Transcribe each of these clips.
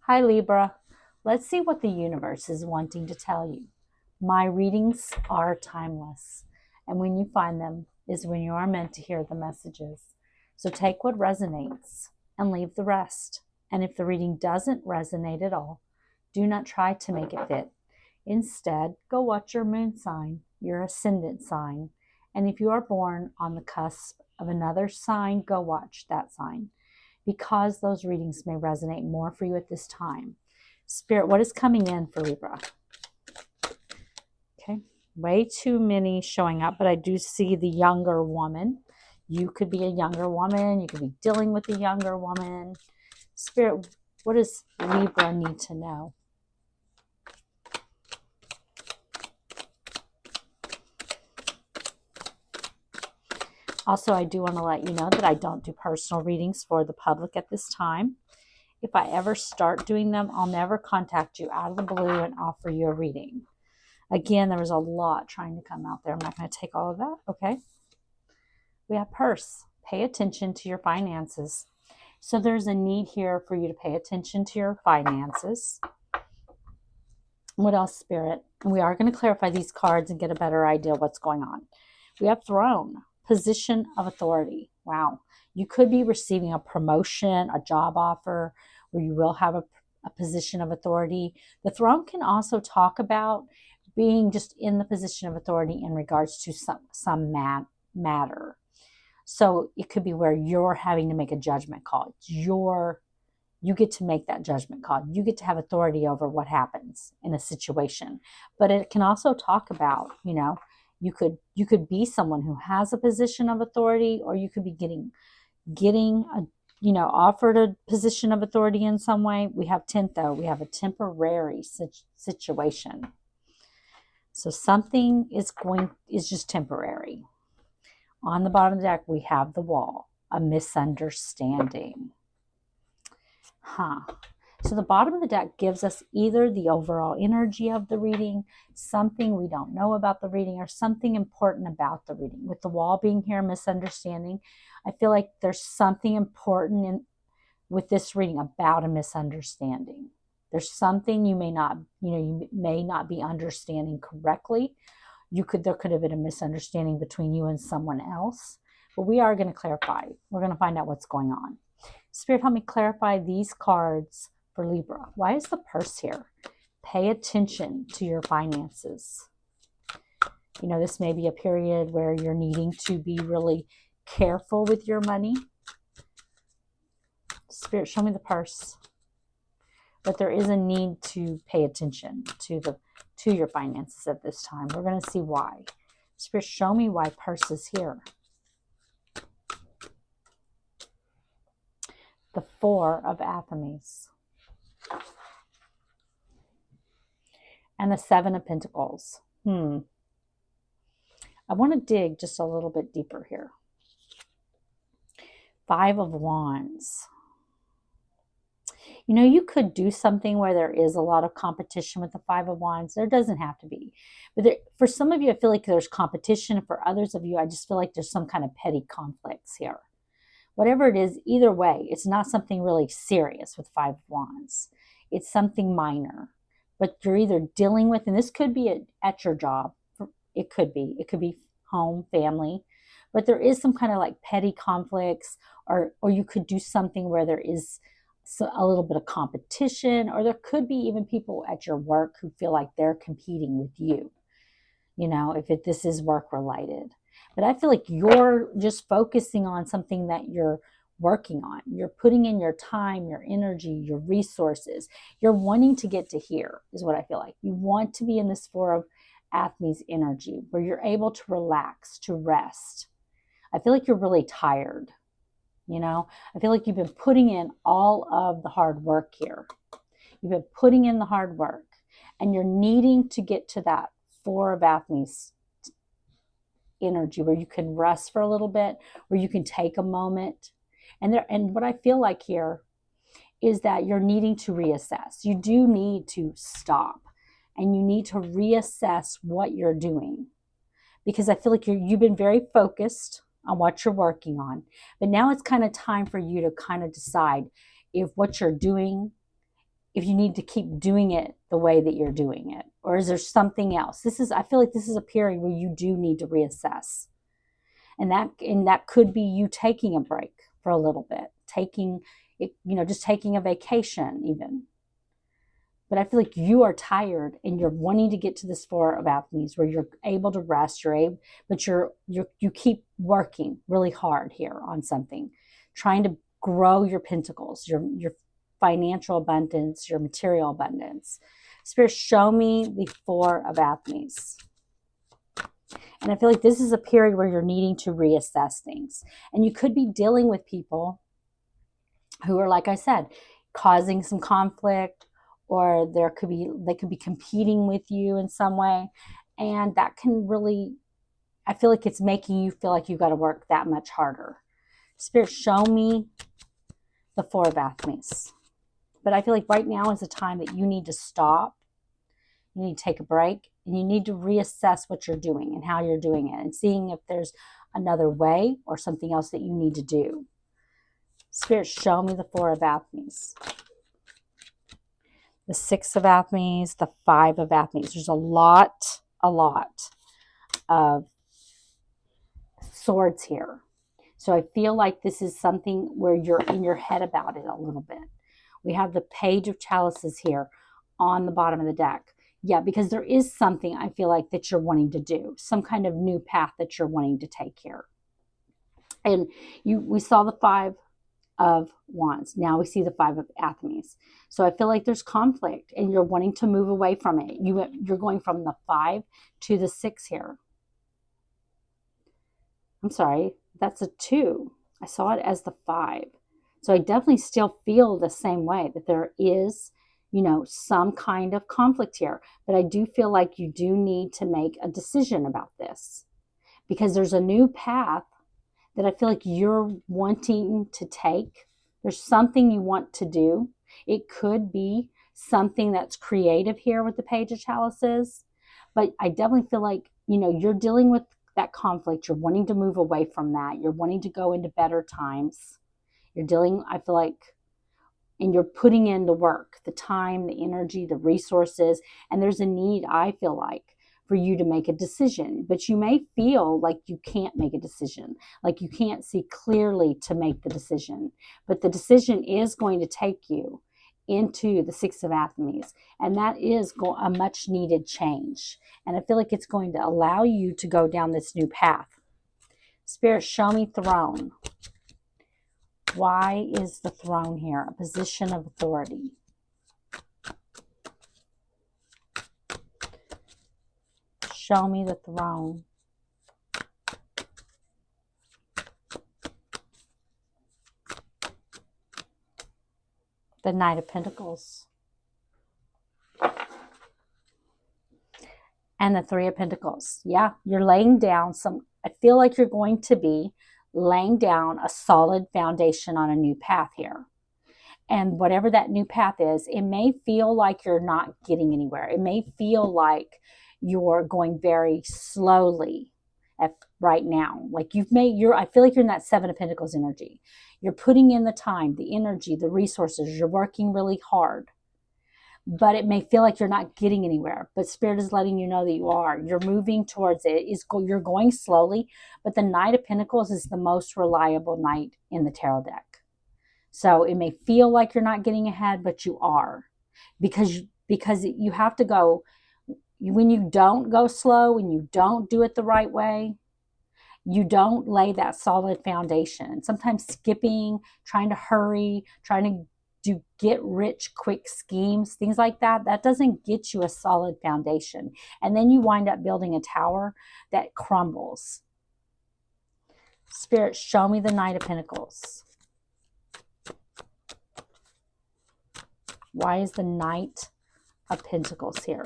Hi Libra, let's see what the universe is wanting to tell you. My readings are timeless, and when you find them is when you are meant to hear the messages. So take what resonates and leave the rest. And if the reading doesn't resonate at all, do not try to make it fit. Instead, go watch your moon sign, your ascendant sign, and if you are born on the cusp of another sign, go watch that sign, because those readings may resonate more for you at this time. Spirit, what is coming in for Libra? Okay, way too many showing up, but I do see the younger woman. You could be a younger woman. You could be dealing with a younger woman. Spirit, what does Libra need to know? Also, I do want to let you know that I don't do personal readings for the public at this time. If I ever start doing them, I'll never contact you out of the blue and offer you a reading. Again, there was a lot trying to come out there. I'm not going to take all of that, okay? We have purse. Pay attention to your finances. So there's a need here for you to pay attention to your finances. What else, Spirit? We are going to clarify these cards and get a better idea of what's going on. We have throne, position of authority. Wow. You could be receiving a promotion, a job offer, where you will have a position of authority. The throne can also talk about being just in the position of authority in regards to some matter. So it could be where you're having to make a judgment call. You get to make that judgment call. You get to have authority over what happens in a situation. But it can also talk about, you could be someone who has a position of authority, or you could be getting offered a position of authority in some way. We have 10th though. We have a temporary situation. So something is just temporary. On the bottom of the deck, we have the wall, a misunderstanding. So the bottom of the deck gives us either the overall energy of the reading, something we don't know about the reading, or something important about the reading. With the wall being here, misunderstanding, I feel like there's something important with this reading about a misunderstanding. There's something you may not be understanding correctly. There could have been a misunderstanding between you and someone else. But we are going to clarify. We're going to find out what's going on. Spirit, help me clarify these cards for Libra. Why is the purse here? Pay attention to your finances. This may be a period where you're needing to be really careful with your money. Spirit, show me the purse. But there is a need to pay attention to your finances at this time. We're going to see why. Spirit, show me why purse is here. The Four of Pentacles. And the Seven of Pentacles. I want to dig just a little bit deeper here. Five of Wands. You could do something where there is a lot of competition with the Five of Wands. There doesn't have to be. But for some of you, I feel like there's competition. For others of you, I just feel like there's some kind of petty conflicts here. Whatever it is, either way, it's not something really serious with Five of Wands. It's something minor. But you're either dealing with, and this could be at your job. It could be home, family. But there is some kind of like petty conflicts, or you could do something where there is a little bit of competition, or there could be even people at your work who feel like they're competing with you, if this is work related. But I feel like you're just focusing on something that you're working on. You're putting in your time, your energy, your resources. You're wanting to get to here is what I feel like. You want to be in this Four of Pentacles energy where you're able to relax, to rest. I feel like you're really tired. I feel like you've been putting in all of the hard work here. You've been putting in the hard work, and you're needing to get to that Four of Pentacles energy where you can rest for a little bit, where you can take a moment. And what I feel like here is that you're needing to reassess. You do need to stop, and you need to reassess what you're doing, because I feel like you've been very focused on what you're working on. But now it's kind of time for you to kind of decide if what you're doing if you need to keep doing it the way that you're doing it, or is there something else? I feel like this is a period where you do need to reassess. And that could be you taking a break for a little bit, taking it, just taking a vacation even. But I feel like you are tired and you're wanting to get to this Four of Pentacles where you're able to rest, but you keep working really hard here on something, trying to grow your pentacles, your financial abundance, your material abundance. Spirit, show me the Four of Pentacles. And I feel like this is a period where you're needing to reassess things. And you could be dealing with people who are, like I said, causing some conflict, or they could be competing with you in some way. And that can really, I feel like it's making you feel like you've got to work that much harder. Spirit, show me the Four of Pentacles. But I feel like right now is the time that you need to stop. You need to take a break, and you need to reassess what you're doing and how you're doing it, and seeing if there's another way or something else that you need to do. Spirit, show me the Four of Pentacles. The Six of Pentacles, the Five of Pentacles. There's a lot of swords here. So I feel like this is something where you're in your head about it a little bit. We have the Page of Chalices here on the bottom of the deck. Yeah, because there is something I feel like that you're wanting to do, some kind of new path that you're wanting to take here. And we saw the Five of Wands. Now we see the Five of Pentacles. So I feel like there's conflict and you're wanting to move away from it. You're going from the 5 to the 6 here. I'm sorry, that's a 2. I saw it as the 5. So I definitely still feel the same way, that there is, some kind of conflict here. But I do feel like you do need to make a decision about this, because there's a new path that I feel like you're wanting to take. There's something you want to do. It could be something that's creative here with the Page of Chalices. But I definitely feel like, you're dealing with that conflict. You're wanting to move away from that. You're wanting to go into better times. You're dealing, I feel like, and you're putting in the work, the time, the energy, the resources. And there's a need, I feel like, for you to make a decision. But you may feel like you can't make a decision, like you can't see clearly to make the decision. But the decision is going to take you into the Six of Pentacles. And that is a much needed change. And I feel like it's going to allow you to go down this new path. Spirit, show me Throne. Why is the Throne here? A position of authority. Show me the Throne. The Knight of Pentacles. And the Three of Pentacles. Yeah, you're laying down I feel like you're going to be laying down a solid foundation on a new path here. And whatever that new path is, it may feel like you're not getting anywhere. It may feel like you're going very slowly right now. Like I feel like you're in that Seven of Pentacles energy. You're putting in the time, the energy, the resources. You're working really hard. But it may feel like you're not getting anywhere. But Spirit is letting you know that you are. You're moving towards it. You're going slowly. But the Knight of Pentacles is the most reliable knight in the tarot deck. So it may feel like you're not getting ahead, but you are. Because you have to go. When you don't go slow, when you don't do it the right way, you don't lay that solid foundation. Sometimes skipping, trying to hurry, trying to do get rich quick schemes, things like that, that doesn't get you a solid foundation. And then you wind up building a tower that crumbles. Spirit, show me the Knight of Pentacles. Why is the Knight of Pentacles here?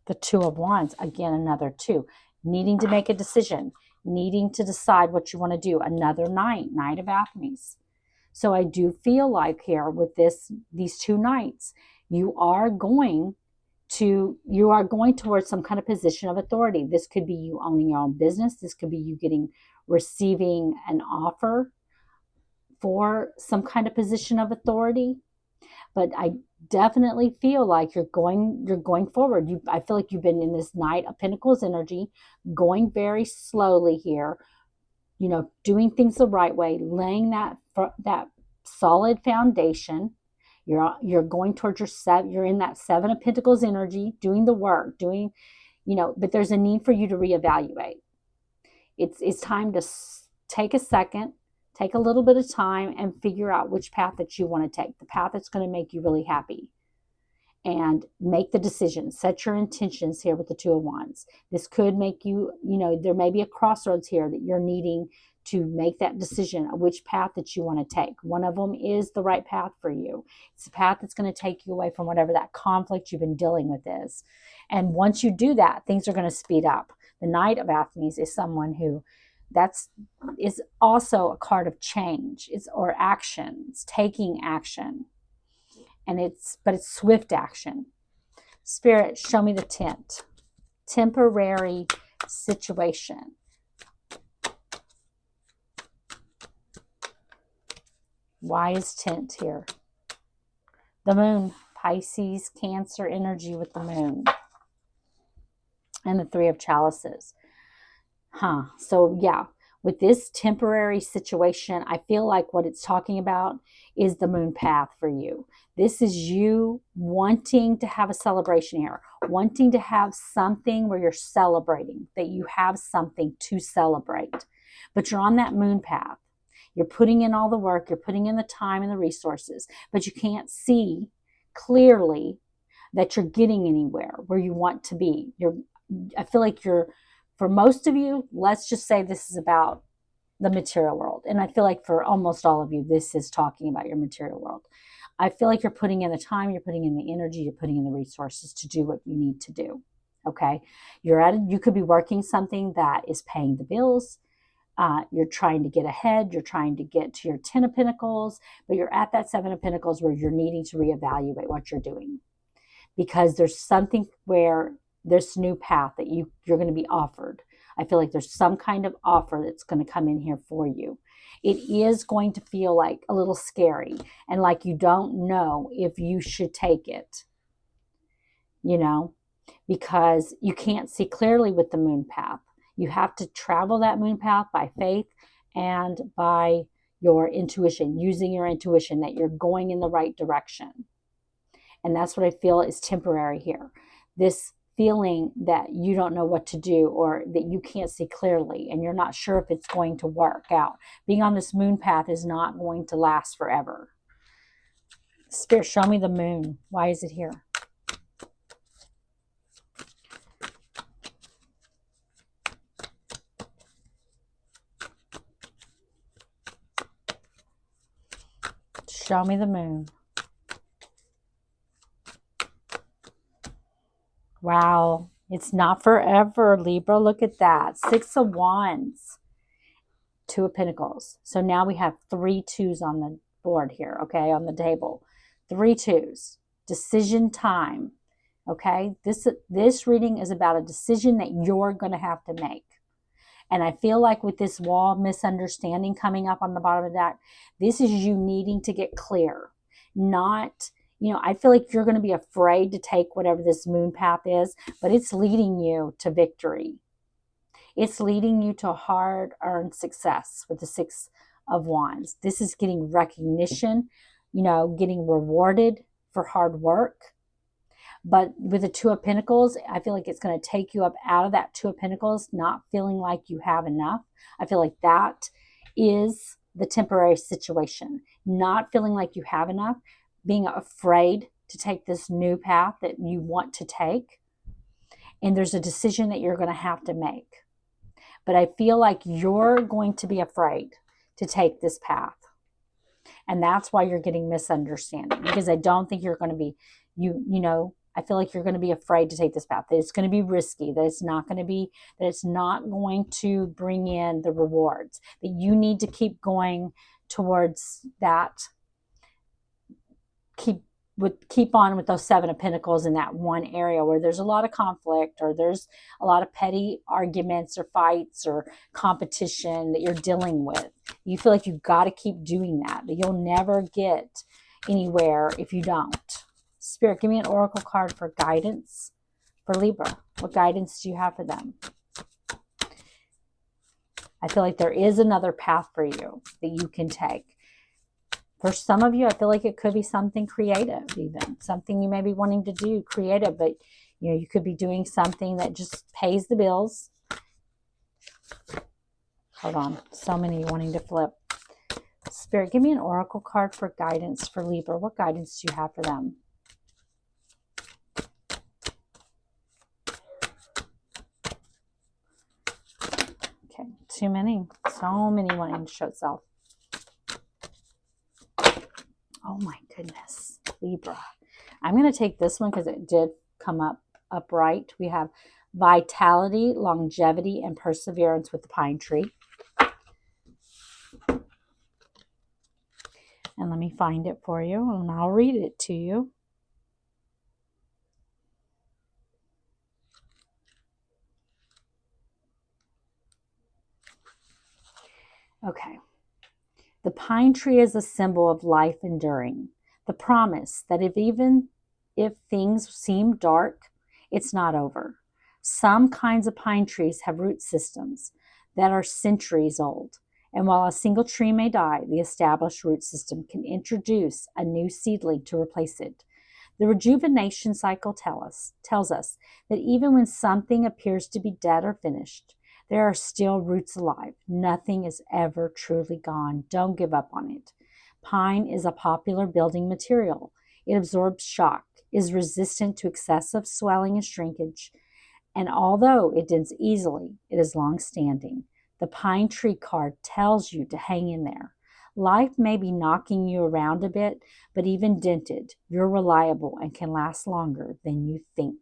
The Two of Wands, again, another 2. Needing to make a decision. Needing to decide what you want to do. Another Knight of Pentacles. So I do feel like here with these 2 knights, you are going towards some kind of position of authority. This could be you owning your own business. This could be you receiving an offer for some kind of position of authority, but I definitely feel like you're going forward. I feel like you've been in this Knight of Pentacles energy, going very slowly here, doing things the right way, laying that solid foundation. You're going towards you're in that Seven of Pentacles energy, doing the work, but there's a need for you to reevaluate. It's time to take a second, take a little bit of time and figure out which path that you want to take, the path that's going to make you really happy. And make the decision. Set your intentions here with the Two of Wands. This could make you, there may be a crossroads here that you're needing to make that decision of which path that you want to take. One of them is the right path for you. It's a path that's going to take you away from whatever that conflict you've been dealing with is. And once you do that, things are going to speed up. The Knight of Athens is someone who is also a card of change, or action. It's taking action. But it's swift action. Spirit, show me the temporary situation. Why is tent here? The moon, Pisces, Cancer energy with the moon. And the Three of Chalices. So yeah, with this temporary situation, I feel like what it's talking about is the moon path for you. This is you wanting to have a celebration here, wanting to have something where you're celebrating, that you have something to celebrate. But you're on that moon path. You're putting in all the work, you're putting in the time and the resources, but you can't see clearly that you're getting anywhere where you want to be. I feel like for most of you, let's just say this is about the material world. And I feel like for almost all of you, this is talking about your material world. I feel like you're putting in the time, you're putting in the energy, you're putting in the resources to do what you need to do. Okay. You could be working something that is paying the bills. You're trying to get ahead. You're trying to get to your 10 of Pentacles, but you're at that 7 of Pentacles where you're needing to reevaluate what you're doing, because there's something where this new path that you're going to be offered. I feel like there's some kind of offer that's going to come in here for you. It is going to feel like a little scary and like you don't know if you should take it, because you can't see clearly with the moon path. You have to travel that moon path by faith and by your intuition, using your intuition that you're going in the right direction. And that's what I feel is temporary here. This feeling that you don't know what to do, or that you can't see clearly and you're not sure if it's going to work out. Being on this moon path is not going to last forever. Spirit, show me the moon. Why is it here? Show me the moon. Wow, it's not forever, Libra. Look at that. 6 of Wands, 2 of Pentacles. So now we have 3 2s on the board here, okay, on the table. 3 2s. Decision time, okay? This reading is about a decision that you're going to have to make. And I feel like with this wall misunderstanding coming up on the bottom of that, this is you needing to get clear. Not, I feel like you're going to be afraid to take whatever this moon path is, but it's leading you to victory. It's leading you to hard-earned success with the 6 of Wands. This is getting recognition, getting rewarded for hard work. But with the 2 of Pentacles, I feel like it's going to take you up out of that 2 of Pentacles, not feeling like you have enough. I feel like that is the temporary situation. Not feeling like you have enough, being afraid to take this new path that you want to take. And there's a decision that you're going to have to make. But I feel like you're going to be afraid to take this path. And that's why you're getting misunderstanding. Because I don't think you're going to be, I feel like you're going to be afraid to take this path. That it's going to be risky. That it's not going to bring in the rewards. That you need to keep going towards that. Keep would keep on with those Seven of Pentacles in that one area where there's a lot of conflict, or there's a lot of petty arguments or fights or competition that you're dealing with. You feel like you've got to keep doing that you'll never get anywhere if you don't. Spirit, give me an oracle card for guidance for Libra. What guidance do you have for them? I feel like there is another path for you that you can take. For some of you, I feel like it could be something creative, even something you may be wanting to do creative, but you could be doing something that just pays the bills. Hold on, so many wanting to flip. Spirit, give me an oracle card for guidance for Libra. What guidance do you have for them? Okay, too many. So many wanting to show itself. Oh my goodness, Libra. I'm going to take this one because it did come up upright. We have vitality, longevity, and perseverance with the pine tree. And let me find it for you, and I'll read it to you. Okay. The pine tree is a symbol of life enduring. The promise that even if things seem dark, it's not over. Some kinds of pine trees have root systems that are centuries old. And while a single tree may die, the established root system can introduce a new seedling to replace it. The rejuvenation cycle tells us that even when something appears to be dead or finished, there are still roots alive. Nothing is ever truly gone. Don't give up on it. Pine is a popular building material. It absorbs shock, is resistant to excessive swelling and shrinkage, and although it dents easily, it is long-standing. The pine tree card tells you to hang in there. Life may be knocking you around a bit, but even dented, you're reliable and can last longer than you think.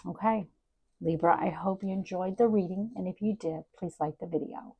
Okay, Libra, I hope you enjoyed the reading, and if you did, please like the video.